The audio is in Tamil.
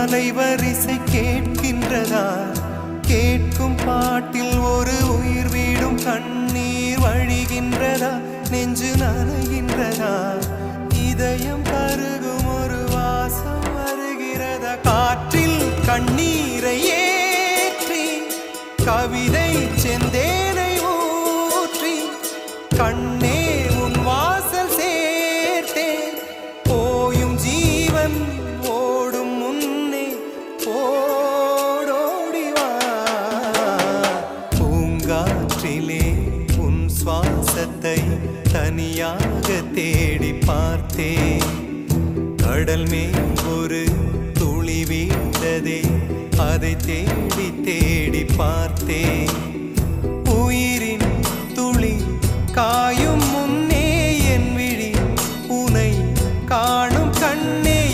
அலைவரிசை கேட்கின்றதா? கேட்கும் பாட்டில் ஒரு உயிர் வீடும் கண்ணீர் வழிகின்றதா? நெஞ்சு நனைகின்றதா? இதயம் கருகும் ஒரு வாசம் வருகிறதா? காற்றில் கண்ணீரை ஏற்றி கவிதை செந்தேனை ஊற்றி கண்ணே உன் வாசல் சேர்த்தேன். போயும் ஜீவன் ஓடும் முன்னே ஓடோடிவா. பூங்காற்றிலே உன் சுவாசத்தை தனியாக தேடி பார்த்தேன். கடல் மேல் ஒரு துளி வீழ்ந்ததே, அதை தேடி தேடி பார்த்தேன். உயிரின் துளி காயும்